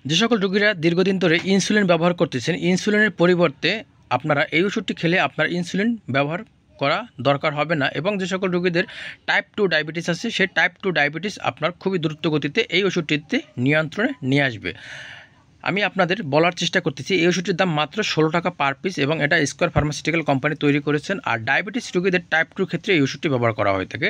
যে সকল রোগীরা দীর্ঘদিন ধরে ইনসুলিন ব্যবহার করতেছেন, ইনসুলিনের পরিবর্তে আপনারা এই ওষুধটি খেলে আপনার ইনসুলিন ব্যবহার করা দরকার হবে না। এবং যে সকল রোগীদের টাইপ 2 ডায়াবেটিস আছে, সেই টাইপ 2 ডায়াবেটিস আপনার খুবই দ্রুত গতিতে এই ওষুধটিতে নিয়ন্ত্রণে নিয়ে আসবে। আমি আপনাদের বলার চেষ্টা করতেছি এই ওষুধটির দাম মাত্র 16 টাকা পার পিস এবং এটা স্কয়ার ফার্মাসিউটিক্যাল কোম্পানি তৈরি করেছেন। আর ডায়াবেটিস রোগীদের টাইপ 2 ক্ষেত্রে এই ওষুধটি ব্যবহার করা হয়ে থাকে।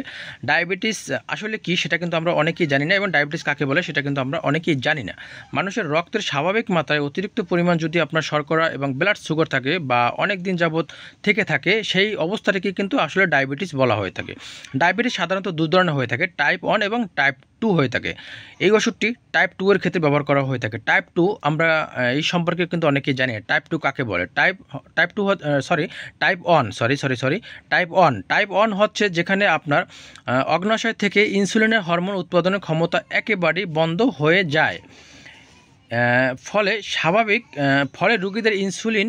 ডায়াবেটিস আসলে কি সেটা কিন্তু আমরা অনেকেই জানি না, এবং ডায়াবেটিস কাকে বলে সেটা কিন্তু আমরা অনেকেই জানি না। মানুষের রক্তের স্বাভাবিক মাত্রায় অতিরিক্ত পরিমাণ যদি আপনার শর্করা এবং ব্লাড সুগার থাকে বা অনেক দিন যাবত থেকে থাকে, সেই অবস্থাটাকে কিন্তু আসলে ডায়াবেটিস বলা হয়ে থাকে। ডায়াবেটিস সাধারণত দু ধরনের হয়ে থাকে, টাইপ 1 এবং টাইপ 2 হয়ে থাকে। এই ওষুধটি টাইপ 2 এর ক্ষেত্রে ব্যবহার করা হয়ে থাকে। টাইপ 2 আমরা এই সম্পর্কে কিন্তু অনেকেই জানি। টাইপ 2 কাকে বলে? টাইপ 2 টাইপ 1 টাইপ 1 হচ্ছে যেখানে আপনার অগ্নাশয় থেকে ইনসুলিনের হরমোন উৎপাদনের ক্ষমতা একেবারেই বন্ধ হয়ে যায়। ফলে রোগীদের ইনসুলিন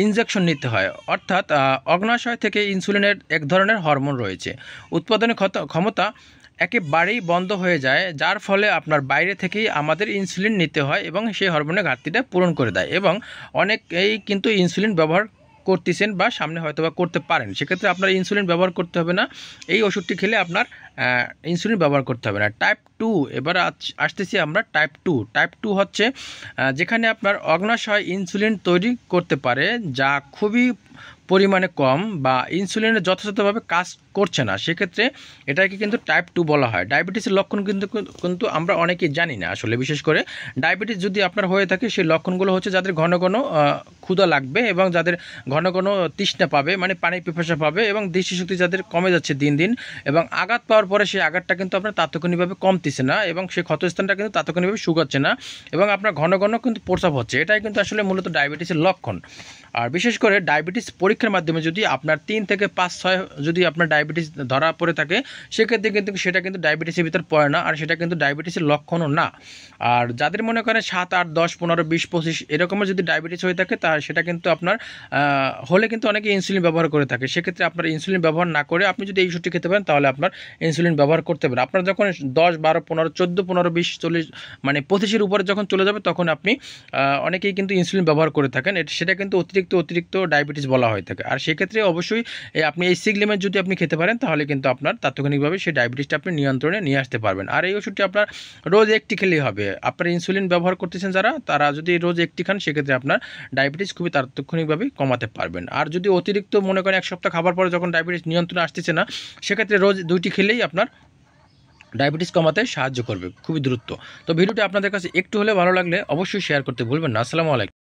ইনজেকশন নিতে হয়। অর্থাৎ অগ্নাশয় থেকে ইনসুলিনের এক ধরনের হরমোন রয়েছে, উৎপাদনের ক্ষমতা একেবারেই বন্ধ হয়ে যায়, যার ফলে আপনার বাইরে থেকেই আমাদের ইনসুলিন নিতে হয় এবং সেই হরমোনের ঘাটতিটা পূরণ করে দেয়। এবং অনেকেই কিন্তু ইনসুলিন ব্যবহার করতেছেন বা সামনে হয়তো বা করতে পারেন, সেক্ষেত্রে আপনার ইনসুলিন ব্যবহার করতে হবে না। এই ওষুধটি খেলে আপনার ইনসুলিন ব্যবহার করতে হবে না। টাইপ 2, এবার আসতেছি আমরা টাইপ 2 হচ্ছে যেখানে আপনার অগ্নাশয় ইনসুলিন তৈরি করতে পারে যা খুবই পরিমাণে কম বা ইনসুলিনের যথাযথভাবে কাজ করছে না, সেক্ষেত্রে এটাকে কিন্তু টাইপ 2 বলা হয়। ডায়াবেটিসের লক্ষণ কিন্তু আমরা অনেকেই জানি না আসলে। বিশেষ করে ডায়াবেটিস যদি আপনার হয়ে থাকে, সেই লক্ষণগুলো হচ্ছে যাদের ঘন ঘন ক্ষুধা লাগবে এবং যাদের ঘন ঘন তৃষ্ণা পাবে, মানে পানি পিপাসা পাবে, এবং দৃষ্টিশক্তি যাদের কমে যাচ্ছে দিন দিন, এবং আঘাত পাওয়ার পরে সেই আঘাতটা কিন্তু আপনার তাৎক্ষণিকভাবে কমতেছে না এবং সেই ক্ষতস্থানটা কিন্তু তাৎক্ষণিকভাবে শুকাচ্ছে না, এবং আপনার ঘন ঘন কিন্তু প্রস্রাব হচ্ছে। এটাই কিন্তু আসলে মূলত ডায়াবেটিসের লক্ষণ। আর বিশেষ করে ডায়াবেটিস পরীক্ষার মাধ্যমে যদি আপনার 3 থেকে 5-6 যদি আপনার ডায়াবেটিস ধরা পড়ে থাকে, সেক্ষেত্রে কিন্তু সেটা কিন্তু ডায়াবেটিসের ভিতর পড়ে না, আর সেটা কিন্তু ডায়াবেটিসের লক্ষণও না। আর যাদের মনে করেন 7, 8, 10, 15, 20, 25 এরকমের যদি ডায়াবেটিস হয়ে থাকে, তা সেটা কিন্তু আপনার হলে কিন্তু অনেকে ইনসুলিন ব্যবহার করে থাকে। সেক্ষেত্রে আপনার ইনসুলিন ব্যবহার না করে আপনি যদি এই ওষুধটি খেতে পারেন, তাহলে আপনার ইনসুলিন ব্যবহার করতে পারেন। আপনার যখন 10, 12, 15, 14, 15, 20, 40 মানে 25-এর উপরে যখন চলে যাবে, তখন আপনি অনেকেই কিন্তু ইনসুলিন ব্যবহার করে থাকেন। সেটা কিন্তু অতিরিক্ত ডায়াবেটিস বলা হয়ে থাকে। আর সেক্ষেত্রে অবশ্যই আপনি এই সিগলিমেন্ট যদি আপনি খেতে পারেন, তাহলে কিন্তু আপনার তাৎক্ষণিকভাবে সেই ডায়াবেটিসটা আপনি নিয়ন্ত্রণে নিয়ে আসতে পারবেন। আর এই ওষুধটি আপনার রোজ একটি খেলেই হবে। আপনার ইনসুলিন ব্যবহার করতেছেন তারা যদি রোজ একটি খান, সেক্ষেত্রে আপনার ডায়াবেটিস খুবই তাৎক্ষণিকভাবে কমাতে পারবেন। আর যদি অতিরিক্ত মনে করেন 1 সপ্তাহ খাবার পরে যখন ডায়াবেটিস নিয়ন্ত্রণে আসতেছে না, সেক্ষেত্রে রোজ 2টি খেলেই আপনার ডায়াবেটিস কমাতে সাহায্য করবে খুবই দ্রুত। তো ভিডিওটি আপনাদের কাছে একটু হলে ভালো লাগলে অবশ্যই শেয়ার করতে ভুলবেন না। আসসালামু আলাইকুম।